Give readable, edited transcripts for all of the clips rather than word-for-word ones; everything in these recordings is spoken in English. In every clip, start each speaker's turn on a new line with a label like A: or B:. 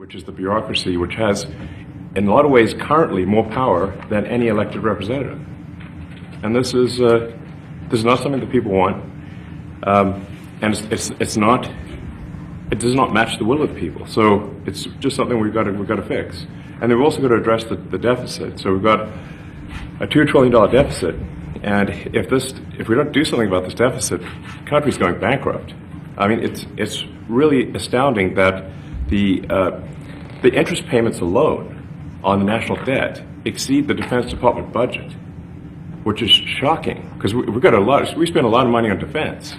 A: which is the bureaucracy, which has, in a lot of ways, currently more power than any elected representative. And this is not something that people want, and it does not match the will of people. So it's just something we've got to fix. And then we've also got to address the deficit. So we've got a $2 trillion deficit, and if we don't do something about this deficit, the country's going bankrupt. I mean, it's really astounding that the interest payments alone on the national debt exceed the Defense Department budget, which is shocking because we spend a lot of money on defense,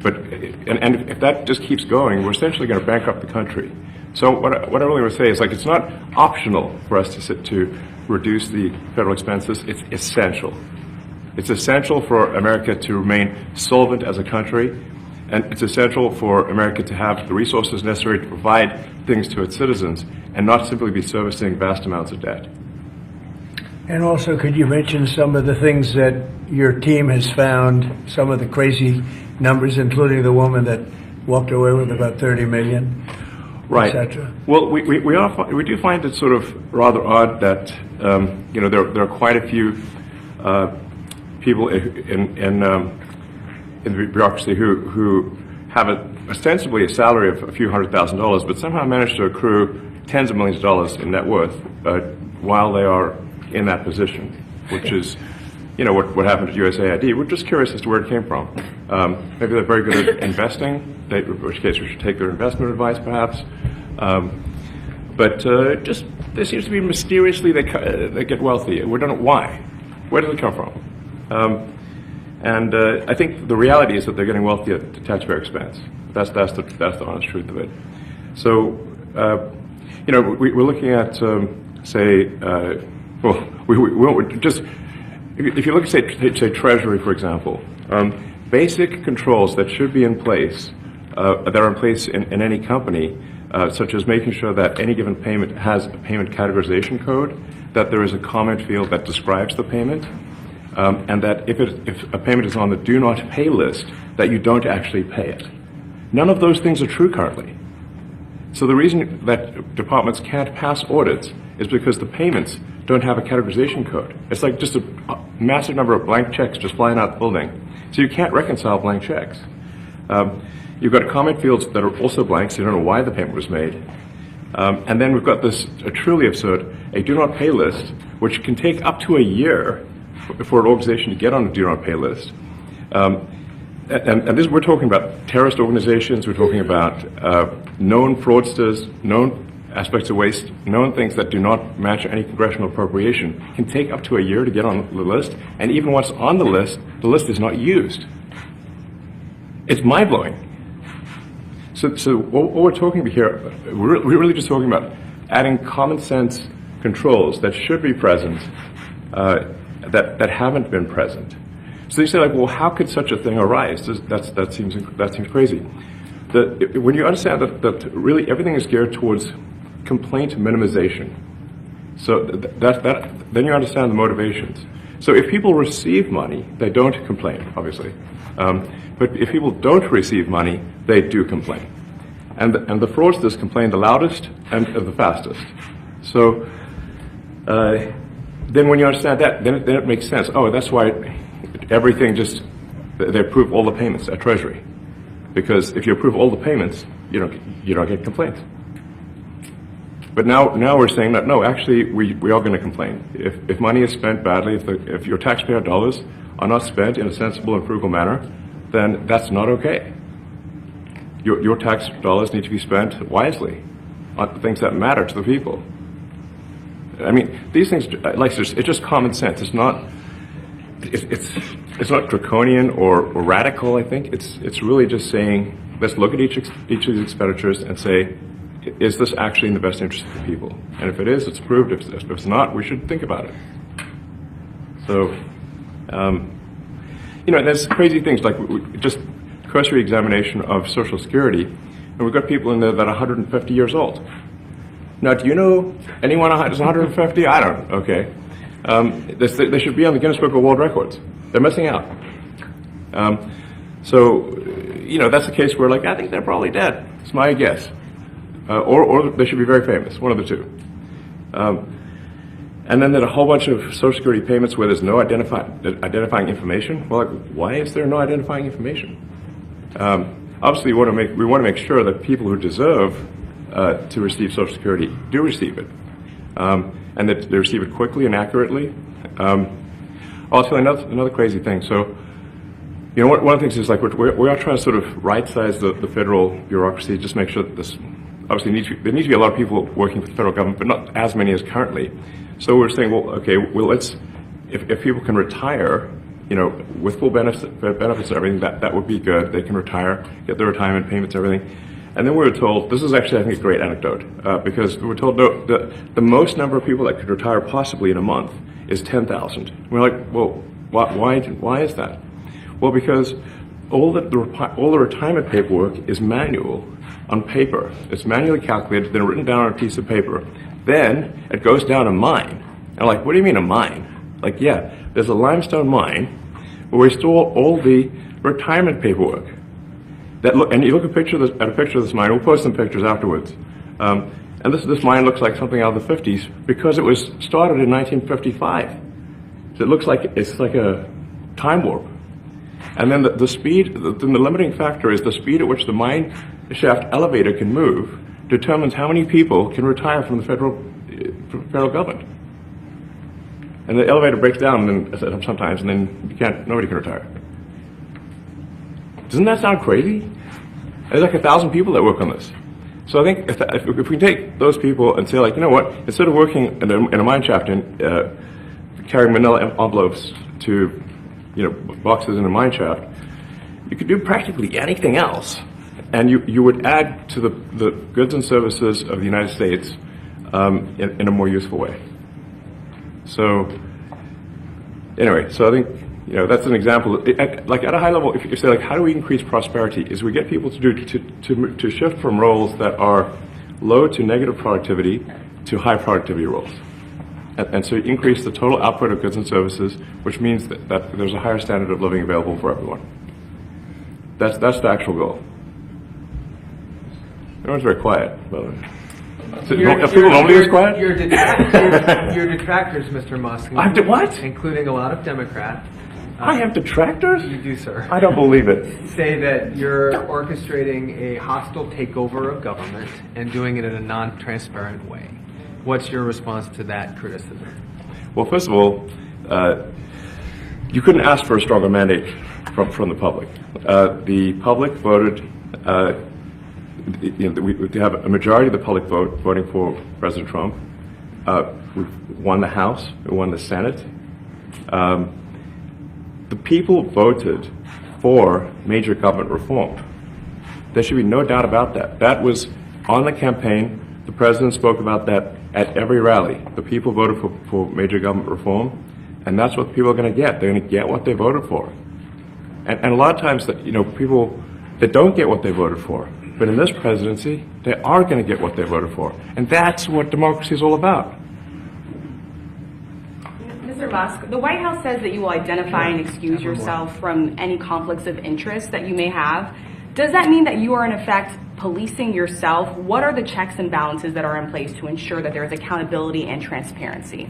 A: and if that just keeps going, we're essentially going to bankrupt the country. So what I really want to say is, like, it's not optional for us to reduce the federal expenses. It's essential. It's essential for America to remain solvent as a country, and it's essential for America to have the resources necessary to provide things to its citizens and not simply be servicing vast amounts of debt.
B: And also, could you mention some of the things that your team has found, some of the crazy numbers, including the woman that walked away with about $30 million,
A: right,
B: etc.?
A: Well, we do find it sort of rather odd that there are quite a few people in the bureaucracy who have ostensibly a salary of a few $100,000, but somehow manage to accrue tens of millions of dollars in net worth while they are in that position, which is, what happened at USAID. We're just curious as to where it came from. Maybe they're very good at investing, in which case we should take their investment advice, perhaps. But just there seems to be mysteriously they get wealthy. We don't know why. Where does it come from? And I think the reality is that they're getting wealthy at taxpayer expense. That's the honest truth of it. So, we're looking at, if you look at, say Treasury, for example, basic controls that should be in place, that are in place in any company, such as making sure that any given payment has a payment categorization code, that there is a comment field that describes the payment, and that if a payment is on the do not pay list, that you don't actually pay it. None of those things are true currently. So the reason that departments can't pass audits is because the payments don't have a categorization code. It's like just a massive number of blank checks just flying out the building. So you can't reconcile blank checks. You've got comment fields that are also blank, so you don't know why the payment was made. And then we've got this truly absurd, a do not pay list, which can take up to a year for an organization to get on a do not pay list. And this, we're talking about terrorist organizations, we're talking about known fraudsters, known aspects of waste, known things that do not match any congressional appropriation, can take up to a year to get on the list, and even once on the list is not used. It's mind-blowing. So what we're talking about here, we're really just talking about adding common sense controls that should be present, that haven't been present. So you say, like, well, how could such a thing arise? That seems crazy. When you understand that really everything is geared towards complaint minimization, so then you understand the motivations. So if people receive money, they don't complain, obviously. But if people don't receive money, they do complain. And the fraudsters complain the loudest and the fastest. So then when you understand that, then it makes sense. Oh, that's why everything they approve all the payments at Treasury. Because if you approve all the payments, you don't get complaints. But now we're saying that, no, actually, we are going to complain. If money is spent badly, if your taxpayer dollars are not spent in a sensible and frugal manner, then that's not okay. Your tax dollars need to be spent wisely on things that matter to the people. I mean, these things, it's just common sense. It's not draconian or radical, I think. It's really just saying, let's look at each of these expenditures and say, is this actually in the best interest of the people? And if it is, it's approved. If it's not, we should think about it. So, there's crazy things like just cursory examination of Social Security, and we've got people in there that are 150 years old. Now, do you know anyone who's 150? I don't. Okay. They should be on the Guinness Book of World Records. They're missing out. So, that's a case where, I think they're probably dead. It's my guess. or they should be very famous, one of the two. And then there's a whole bunch of Social Security payments where there's no identifying information. Well, like, why is there no identifying information? Obviously, we want to make sure that people who deserve to receive Social Security do receive it, and that they receive it quickly and accurately. Also, another crazy thing. So, you know, one of the things is like we are trying to sort of right-size the federal bureaucracy, just make sure that this obviously there needs to be a lot of people working for the federal government, but not as many as currently. So we're saying, well, okay, well, if people can retire, you know, with full benefits and everything, that would be good. They can retire, get their retirement payments, everything. And then we were told, this is actually, I think, a great anecdote, because we were told no, the most number of people that could retire possibly in a month is 10,000. We're like, well, why is that? Well, because all the retirement paperwork is manual on paper. It's manually calculated, then written down on a piece of paper. Then it goes down a mine. And I'm like, what do you mean a mine? Like, yeah, there's a limestone mine where we store all the retirement paperwork. And you look at a picture of this mine. We'll post some pictures afterwards. And this mine looks like something out of the 50s because it was started in 1955. So it looks like it's like a time warp. And then the speed, the limiting factor is the speed at which the mine shaft elevator can move determines how many people can retire from the federal government. And the elevator breaks down sometimes, and then nobody can retire. Doesn't that sound crazy? There's like 1,000 people that work on this. So I think if we take those people and say, like, you know what, instead of working in a mine shaft and carrying manila envelopes to, you know, boxes in a mine shaft, you could do practically anything else, and you would add to the goods and services of the United States in a more useful way. So anyway, so I think, you know, that's an example. Like at a high level, if you say, like, how do we increase prosperity? Is we get people to shift from roles that are low to negative productivity to high productivity roles. And so you increase the total output of goods and services, which means that there's a higher standard of living available for everyone. That's the actual goal. Everyone's very quiet, by the way. So are people normally this quiet?
C: Your detractors, Mr. Musk,
A: what?
C: including a lot of Democrats.
A: I have detractors?
C: You do, sir.
A: I don't believe it.
C: Say that you're orchestrating a hostile takeover of government and doing it in a non-transparent way. What's your response to that criticism?
A: Well, first of all, you couldn't ask for a stronger mandate from the public. The public voted. We have a majority of the public voting for President Trump. We won the House. We won the Senate. The people voted for major government reform. There should be no doubt about that. That was on the campaign. The president spoke about that at every rally. The people voted for major government reform, and that's what people are going to get. They're going to get what they voted for. And a lot of times, that, you know, people that don't get what they voted for, but in this presidency, they are going to get what they voted for. And that's what democracy is all about.
D: Mr. Musk, the White House says that you will identify and excuse yourself from any conflicts of interest that you may have. Does that mean that you are, in effect, policing yourself? What are the checks and balances that are in place to ensure that there is accountability and transparency?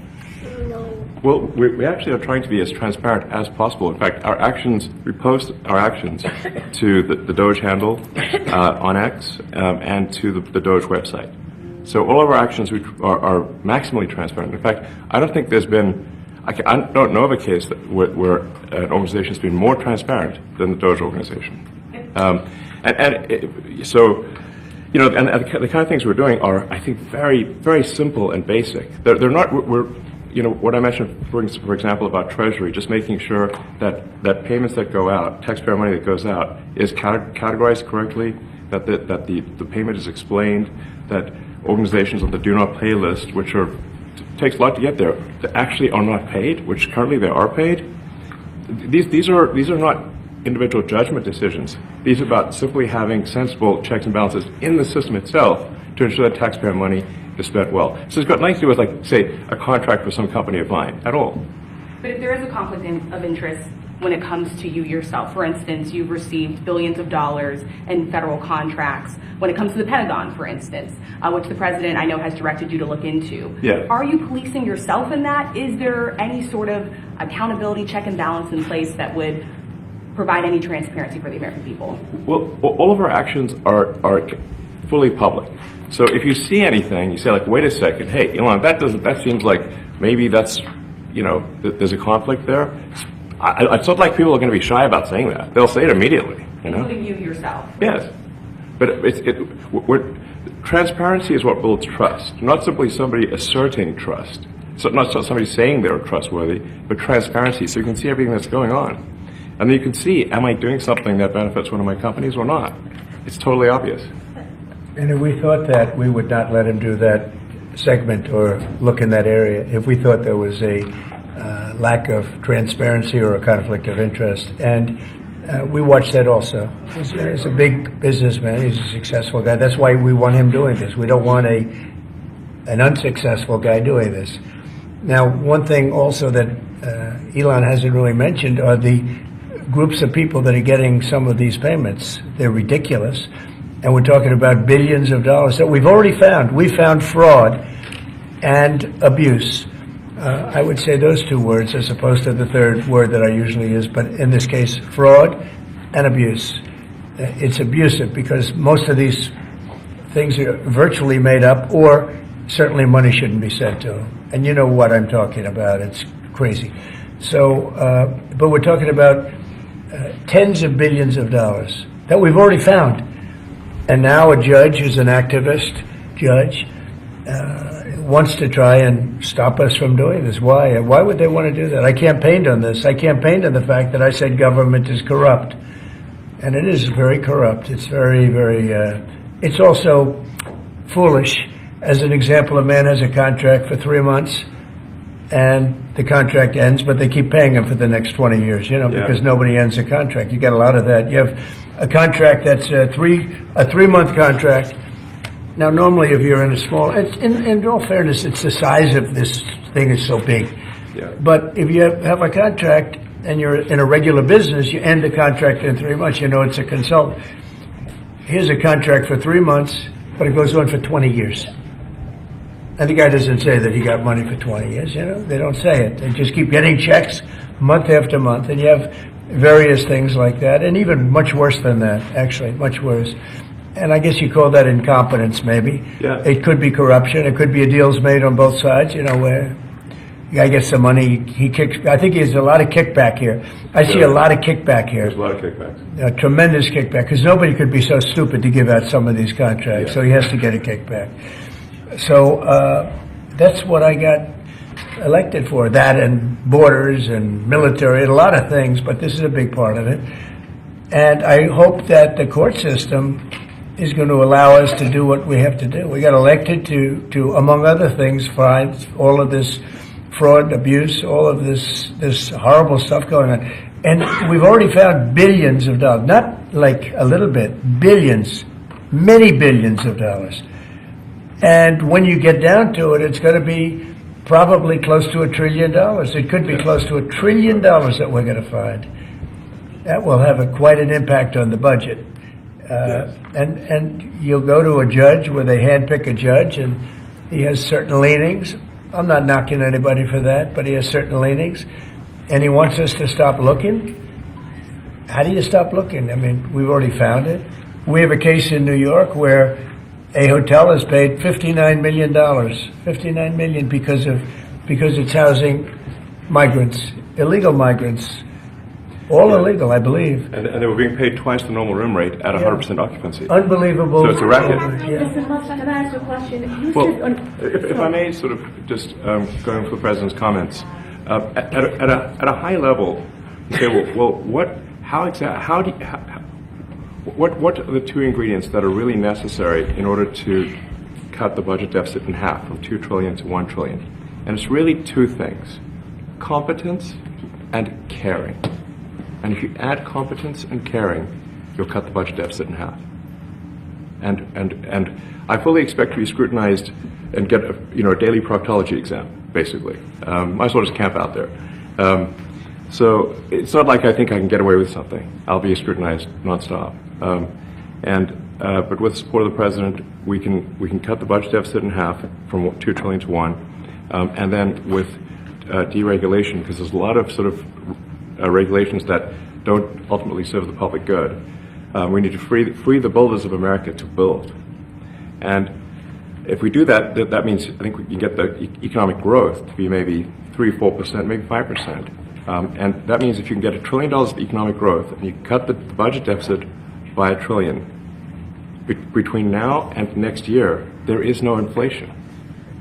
A: Well, we actually are trying to be as transparent as possible. In fact, we post our actions to the DOGE handle on X and to the DOGE website. So all of our actions are maximally transparent. In fact, I don't think there's been, I don't know of a case where an organization has been more transparent than the DOGE organization. So, you know, and the kind of things we're doing are, I think, very, very simple and basic. They're not, you know, what I mentioned, for example, about Treasury, just making sure that payments that go out, taxpayer money that goes out, is categorized correctly, that the payment is explained, that organizations on the do not pay list, which takes a lot to get there, that actually are not paid, which currently they are paid. These are not individual judgment decisions. These are about simply having sensible checks and balances in the system itself to ensure that taxpayer money is spent well. So it's got nothing to do with, like, say, a contract with some company of mine at all.
D: But if there is a conflict of interest when it comes to you yourself? For instance, you've received billions of dollars in federal contracts when it comes to the Pentagon, for instance, which the president, I know, has directed you to look into.
A: Yeah.
D: Are you policing yourself in that? Is there any sort of accountability check and balance in place that would provide any transparency for the American people?
A: Well, all of our actions are fully public. So if you see anything, you say, like, wait a second, hey, Elon, that seems like maybe that's, there's a conflict there. It's not like people are going to be shy about saying that. They'll say it immediately,
D: Including you yourself.
A: Yes. But transparency is what builds trust, not simply somebody asserting trust. So not somebody saying they're trustworthy, but transparency, so you can see everything that's going on. And then you can see, am I doing something that benefits one of my companies or not? It's totally obvious.
B: And if we thought that, we would not let him do that segment or look in that area if we thought there was a lack of transparency or a conflict of interest. And we watch that also. He's a big businessman. He's a successful guy. That's why we want him doing this. We don't want an unsuccessful guy doing this. Now, one thing also that Elon hasn't really mentioned are the groups of people that are getting some of these payments. They're ridiculous. And we're talking about billions of dollars that we've already found. We found fraud and abuse. I would say those two words as opposed to the third word that I usually use, but in this case, fraud and abuse. It's abusive because most of these things are virtually made up, or certainly money shouldn't be sent to them. And you know what I'm talking about. It's crazy. So, but we're talking about tens of billions of dollars that we've already found. And now a judge who's an activist judge wants to try and stop us from doing this. Why? Why would they want to do that? I campaigned on this. I campaigned on the fact that I said government is corrupt. And it is very corrupt. It's very, very, it's also foolish. As an example, a man has a contract for 3 months and the contract ends, but they keep paying him for the next 20 years, because nobody ends a contract. You get a lot of that. You have a contract that's a 3-month contract. Now, normally, if you're in a small, in all fairness, it's the size of this thing is so big.
A: Yeah.
B: But if you have a contract and you're in a regular business, you end the contract in 3 months. It's a consultant. Here's a contract for 3 months, but it goes on for 20 years. And the guy doesn't say that he got money for 20 years. They don't say it. They just keep getting checks month after month, and you have various things like that, and even much worse than that, actually, much worse. And I guess you call that incompetence, maybe.
A: Yeah.
B: It could be corruption. It could be a deal's made on both sides, where the guy gets some money, he kicks. I think there's a lot of kickback here. I see a lot of kickback here.
A: There's a lot of kickbacks.
B: A tremendous kickback, because nobody could be so stupid to give out some of these contracts, so he has to get a kickback. So that's what I got elected for, that and borders and military and a lot of things, but this is a big part of it. And I hope that the court system is going to allow us to do what we have to do. We got elected to among other things, find all of this fraud, abuse, all of this horrible stuff going on. And we've already found billions of dollars, not like a little bit, billions, many billions of dollars. And when you get down to it, it's going to be probably close to $1 trillion. It could be close to $1 trillion that we're going to find. That will have quite an impact on the budget. And you'll go to a judge where they handpick a judge, and he has certain leanings. I'm not knocking anybody for that, but he has certain leanings. And he wants us to stop looking. How do you stop looking? I mean, we've already found it. We have a case in New York where a hotel has paid $59 million, $59 million because it's housing migrants, illegal migrants, all illegal, I believe.
A: And they were being paid twice the normal room rate at 100% occupancy.
B: Unbelievable.
A: So it's a racket.
E: Mr. Musk, can I ask you a question?
A: Well, if I may sort of just going for the President's comments, at a high level, you say, what are the two ingredients that are really necessary in order to cut the budget deficit in half from $2 trillion to $1 trillion? And it's really two things: competence and caring. And if you add competence and caring, you'll cut the budget deficit in half. And I fully expect to be scrutinized and get a daily proctology exam, basically. Might as well just camp out there. So it's not like I think I can get away with something. I'll be scrutinized nonstop. But with the support of the president, we can cut the budget deficit in half from $2 trillion to $1 trillion, and then with deregulation, because there's a lot of sort of regulations that don't ultimately serve the public good. We need to free the builders of America to build, and if we do that, that means I think we can get the economic growth to be maybe 3-4%, maybe 5%. And that means if you can get $1 trillion of economic growth and you cut the budget deficit by $1 trillion, between now and next year, there is no inflation.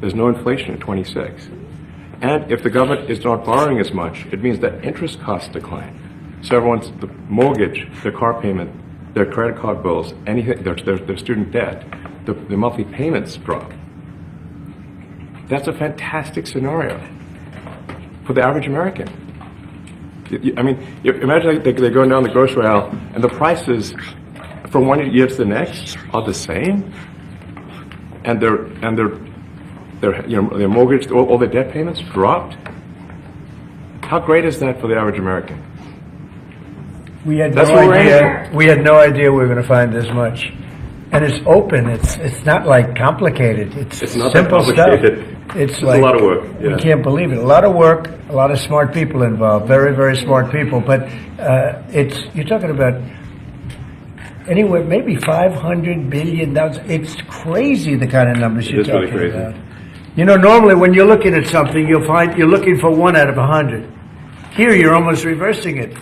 A: There's no inflation in 26. And if the government is not borrowing as much, it means that interest costs decline. So the mortgage, their car payment, their credit card bills, anything, their student debt, the monthly payments drop. That's a fantastic scenario for the average American. I mean, imagine they're going down the grocery aisle and the prices from one year to the next are the same, and their mortgage, all their debt payments dropped. How great is that for the average American?
B: We had
A: That's
B: no
A: what we're
B: idea. We had no idea we were going to find this much, and it's open. It's not like complicated. It's
A: not that
B: simple
A: complicated.
B: stuff. It's
A: a
B: like
A: lot of work. Yeah.
B: We can't believe it. A lot of work. A lot of smart people involved. Very, very smart people. But you're talking about anywhere maybe $500 billion. It's crazy the kind of numbers you're talking
A: really crazy.
B: about. You know, normally when you're looking at something, you'll find you're looking for 1 out of 100. Here, you're almost reversing it.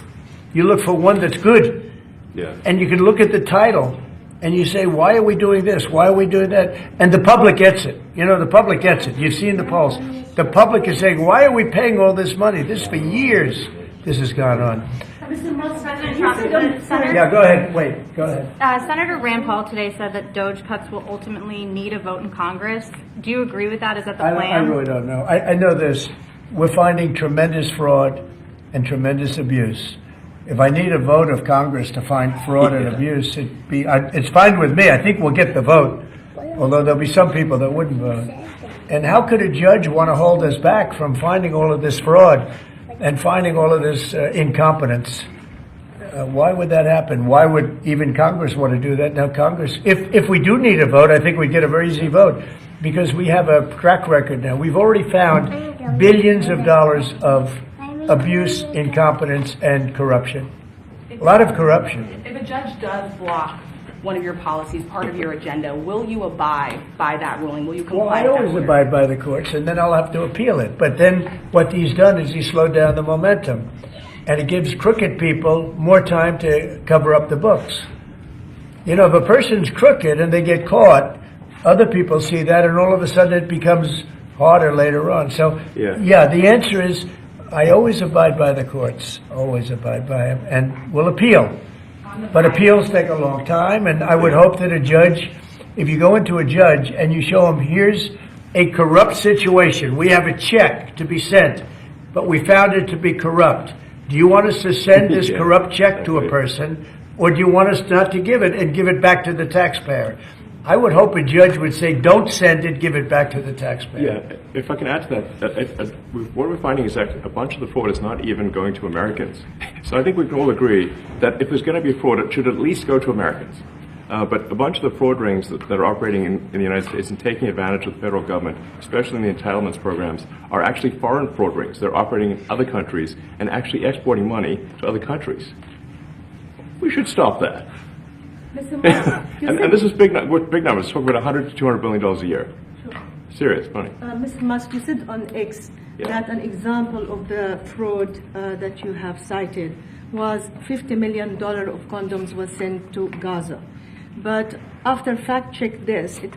B: You look for one that's good.
A: Yeah.
B: And you can look at the title and you say, why are we doing this? Why are we doing that? And the public gets it. You know, the public gets it. You've seen the polls. The public is saying, why are we paying all this money? This for years, this has gone on.
E: Mr. Musk,
B: Yeah, go ahead. Wait, go ahead.
F: Senator Rand Paul today said that DOGE cuts will ultimately need a vote in Congress. Do you agree with that? Is that the plan?
B: I really don't know. I know this. We're finding tremendous fraud and tremendous abuse. If I need a vote of Congress to find fraud and abuse, it's fine with me. I think we'll get the vote, although there'll be some people that wouldn't vote. And how could a judge want to hold us back from finding all of this fraud and finding all of this incompetence? Why would that happen? Why would even Congress want to do that? Now, Congress, if we do need a vote, I think we'd get a very easy vote because we have a track record now. We've already found billions of dollars of abuse, incompetence, and corruption. A lot of corruption.
D: If a judge does block one of your policies, part of your agenda, will you abide by that ruling? Will you comply
B: Well, I
D: with that
B: always
D: order?
B: abide by the courts, and then I'll have to appeal it. But then what he's done is he slowed down the momentum, and it gives crooked people more time to cover up the books. You know, if a person's crooked and they get caught, other people see that, and all of a sudden it becomes harder later on. So, yeah, the answer is I always abide by the courts, always abide by them, and will appeal. But appeals take a long time, and I would hope that a judge, if you go into a judge and you show him, here's a corrupt situation, we have a check to be sent, but we found it to be corrupt. Do you want us to send this corrupt check to a person, or do you want us not to give it and give it back to the taxpayer? I would hope a judge would say, don't send it, give it back to the taxpayer.
A: Yeah, if I can add to that, what we're finding is that a bunch of the fraud is not even going to Americans. So I think we can all agree that if there's going to be fraud, it should at least go to Americans. But a bunch of the fraud rings that are operating in the United States and taking advantage of the federal government, especially in the entitlements programs, are actually foreign fraud rings. They're operating in other countries and actually exporting money to other countries. We should stop that.
E: Mr. Musk,
A: and this is big numbers. Talk about $100 to $200 billion a year.
E: Sure.
A: Serious money.
G: Mr. Musk, you said on X that an example of the fraud that you have cited was $50 million of condoms was sent to Gaza. But after fact-check this, it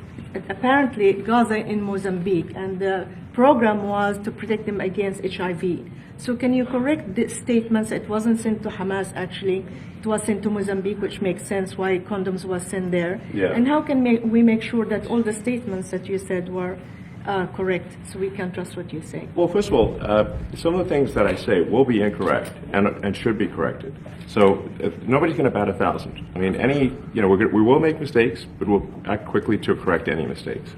G: apparently Gaza in Mozambique, and the program was to protect them against HIV. So can you correct the statements? It wasn't sent to Hamas, actually. It was sent to Mozambique, which makes sense why condoms was sent there.
A: Yeah.
G: And how can we make sure that all the statements that you said were correct, so we can trust what you say?
A: Well, first of all, some of the things that I say will be incorrect and should be corrected. So nobody's going to bat 1,000. I mean, we will make mistakes, but we'll act quickly to correct any mistakes.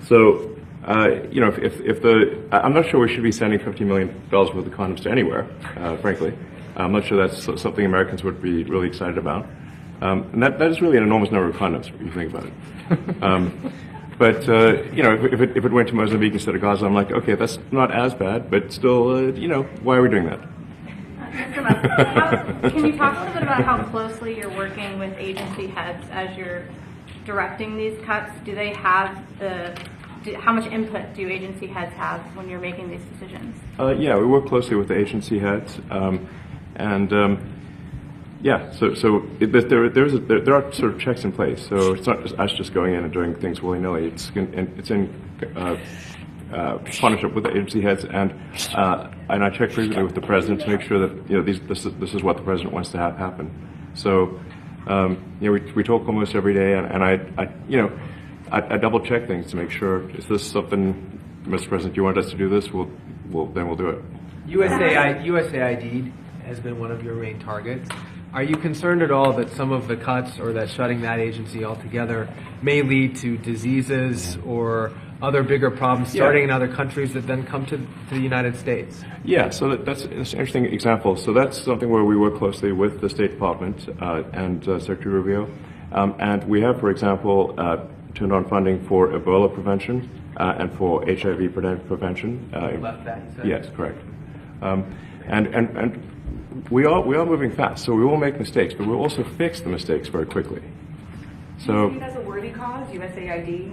A: So you know, if the, I'm not sure we should be sending $50 million worth of condoms to anywhere, frankly. I'm not sure that's something Americans would be really excited about. And that is really an enormous number of condoms, if you think about it. But, you know, if it went to Mozambique instead of Gaza, I'm like, okay, that's not as bad, but still, you know, why are we doing that?
F: Mr. Musk, can you talk a little bit about how closely you're working with agency heads as you're directing these cuts? Do they have how much input do agency heads have when you're making these decisions?
A: Yeah, we work closely with the agency heads, yeah. So there are sort of checks in place. So it's not just us just going in and doing things willy nilly. It's in partnership with the agency heads, and I check frequently with the president to make sure that, you know, this is what the president wants to have happen. So you know, we talk almost every day, and I double check things to make sure, is this something, Mr. President, you want us to do this? Then we'll do it.
C: USAID has been one of your main targets. Are you concerned at all that some of the cuts or that shutting that agency altogether may lead to diseases or other bigger problems starting in other countries that then come to the United States? Yeah, so that's an interesting example. So that's something where we work closely with the State Department and Secretary Rubio. And we have, for example, turned on funding for Ebola prevention and for HIV prevention. Left that, you said?
A: Yes, correct. And we are moving fast, so we will make mistakes, but we'll also fix the mistakes very quickly. So,
D: do you see it as a worthy cause, USAID?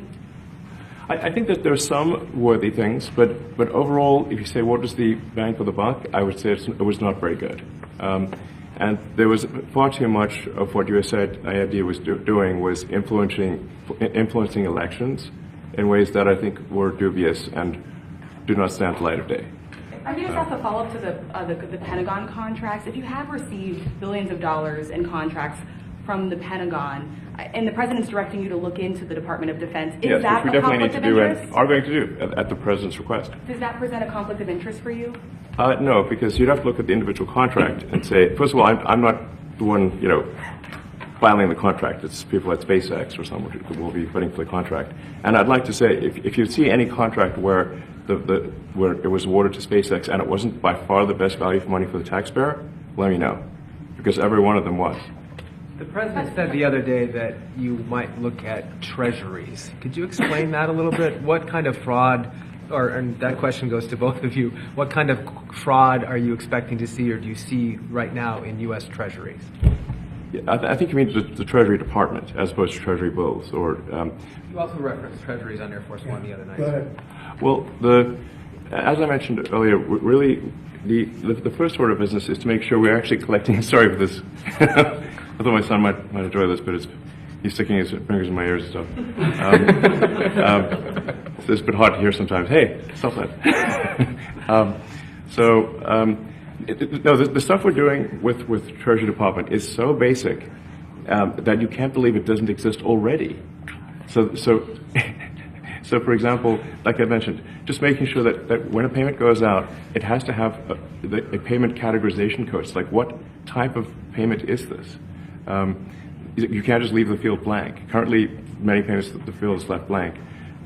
A: I think that there are some worthy things, but overall, if you say what was the bang for the buck, I would say it was not very good. And there was far too much of what USAID was doing was influencing elections in ways that I think were dubious and do not stand the light of day.
D: I can just ask a follow-up to the Pentagon contracts. If you have received billions of dollars in contracts from the Pentagon, and the president's directing you to look into the Department of Defense, is that
A: which we
D: a
A: definitely need
D: conflict
A: to
D: of
A: do
D: interest?
A: and are going to do at the president's request.
D: Does that present a conflict of interest for you?
A: No, because you'd have to look at the individual contract and say, first of all, I'm not the one, you know, filing the contract. It's people at SpaceX or someone who will be putting for the contract. And I'd like to say, if you see any contract where where it was awarded to SpaceX and it wasn't by far the best value for money for the taxpayer, let me know, because every one of them was.
C: The president said the other day that you might look at treasuries. Could you explain that a little bit? What kind of fraud, and that question goes to both of you, what kind of fraud are you expecting to see or do you see right now in U.S. treasuries?
A: Yeah, I think you mean the Treasury Department as opposed to Treasury bills. Or
C: you also referenced treasuries on Air Force One the other night.
B: Go ahead.
A: Well, as I mentioned earlier, really the first order of business is to make sure we're actually collecting. Sorry for this. I thought my son might enjoy this, but he's sticking his fingers in my ears and stuff. So it's a bit hard to hear sometimes. Hey, stop that. No, the stuff we're doing with Treasury Department is so basic that you can't believe it doesn't exist already. So for example, like I mentioned, just making sure that when a payment goes out, it has to have a payment categorization code. It's like, what type of payment is this? You can't just leave the field blank. Currently, many payments, the field is left blank.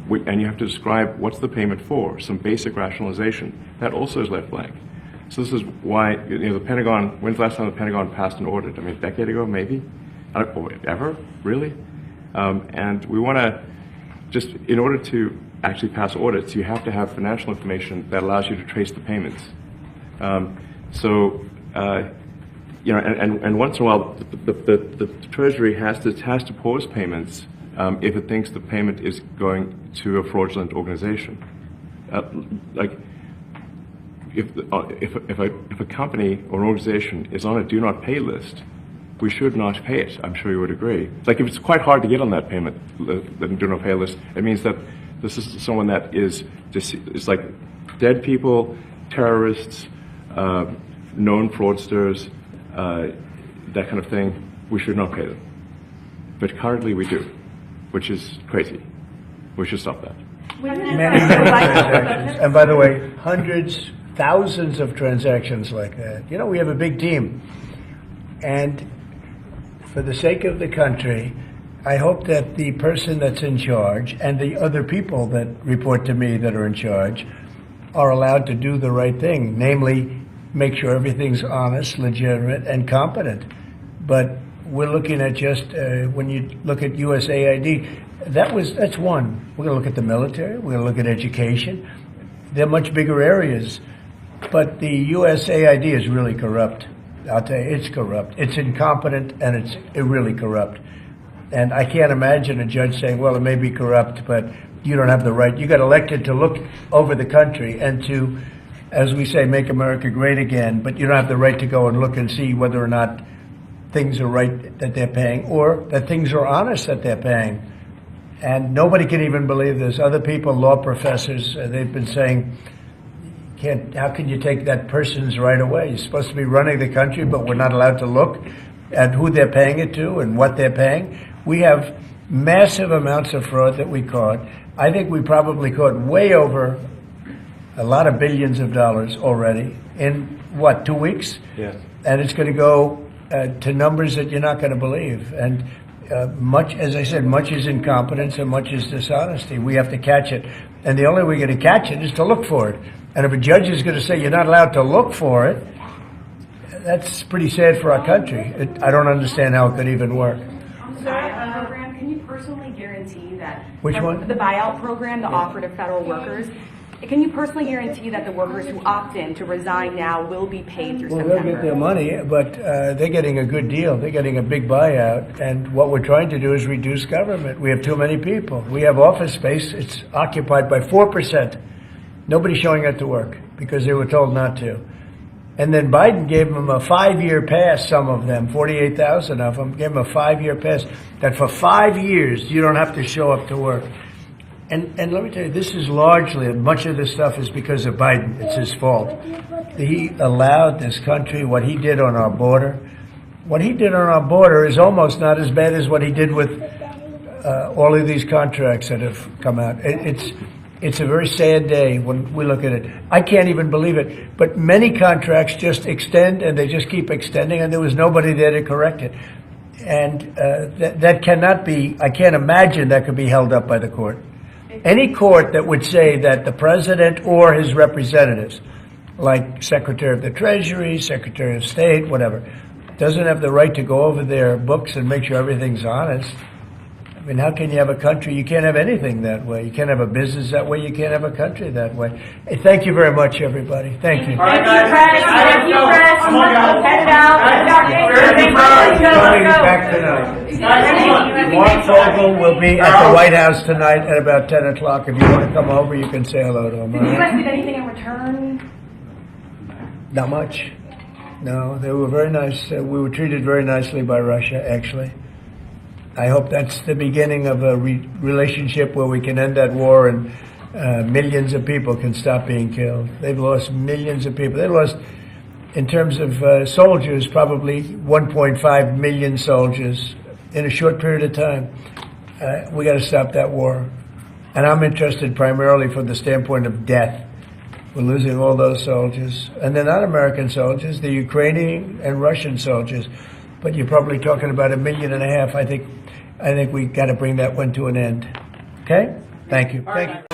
A: And you have to describe what's the payment for, some basic rationalization. That also is left blank. So this is why, the Pentagon, when's the last time the Pentagon passed an audit? I mean, a decade ago, maybe? Ever? Really? And we want to just, in order to actually pass audits, you have to have financial information that allows you to trace the payments. And once in a while, the Treasury has to pause payments if it thinks the payment is going to a fraudulent organization. If a company or an organization is on a do not pay list, we should not pay it. I'm sure you would agree. Like, if it's quite hard to get on that payment, the do not pay list, it means that this is someone that is just, it's like dead people, terrorists, known fraudsters, that kind of thing. We should not pay them. But currently we do, which is crazy. We should stop that.
B: Many transactions. And by the way, hundreds, thousands of transactions like that. We have a big team. And for the sake of the country, I hope that the person that's in charge and the other people that report to me that are in charge are allowed to do the right thing, namely make sure everything's honest, legitimate, and competent. But we're looking at just, when you look at USAID, that's one. We're going to look at the military, we're going to look at education. They're much bigger areas. But the USAID is really corrupt. I'll tell you, it's corrupt. It's incompetent, and it's really corrupt. And I can't imagine a judge saying, well, it may be corrupt, but you don't have the right. You got elected to look over the country and to, as we say, make America great again, but you don't have the right to go and look and see whether or not things are right that they're paying or that things are honest that they're paying. And nobody can even believe this. Other people, law professors, they've been saying, how can you take that person's right away? You're supposed to be running the country, but we're not allowed to look at who they're paying it to and what they're paying. We have massive amounts of fraud that we caught. I think we probably caught way over a lot of billions of dollars already in, 2 weeks?
A: Yes.
B: And it's going to go to numbers that you're not going to believe. And much, as I said, much is incompetence and much is dishonesty. We have to catch it. And the only way we're going to catch it is to look for it. And if a judge is going to say you're not allowed to look for it, that's pretty sad for our country. I don't understand how it could even work.
D: Buyout program, can you personally guarantee that
B: Which one?
D: The buyout program, the offer to federal workers, can you personally guarantee that the workers who opt in to resign now will be paid through
B: Well,
D: September?
B: they'll get their money, but they're getting a good deal. They're getting a big buyout, and what we're trying to do is reduce government. We have too many people. We have office space. It's occupied by 4%. Nobody's showing up to work because they were told not to. And then Biden gave them a 5-year pass, some of them, 48,000 of them, gave them a 5-year pass, that for 5 years you don't have to show up to work. And let me tell you, this is largely, much of this stuff is because of Biden. It's his fault. He allowed this country, what he did on our border. What he did on our border is almost not as bad as what he did with all of these contracts that have come out. It's a very sad day when we look at it. I can't even believe it. But many contracts just extend, and they just keep extending, and there was nobody there to correct it. And that cannot be, I can't imagine that could be held up by the court. Any court that would say that the president or his representatives, like Secretary of the Treasury, Secretary of State, whatever, doesn't have the right to go over their books and make sure everything's honest. I mean, how can you have a country? You can't have anything that way. You can't have a business that way. You can't have a country that way. Hey, thank you very much, everybody. Thank you.
D: Thank you, press. Thank you, press. Head it out.
B: Coming back tonight. Mark Fogel will be at the White House tonight at about 10 o'clock. If you want to come over, you can say hello to him.
D: Did you guys get anything in return?
B: Not much. No, they were very nice. We were treated very nicely by Russia, actually. I hope that's the beginning of a relationship where we can end that war and millions of people can stop being killed. They've lost millions of people. They lost, in terms of soldiers, probably 1.5 million soldiers in a short period of time. We got to stop that war. And I'm interested primarily from the standpoint of death. We're losing all those soldiers. And they're not American soldiers. They're Ukrainian and Russian soldiers. But you're probably talking about 1.5 million. I think we got to bring that one to an end. Okay? Thank you. Thank you.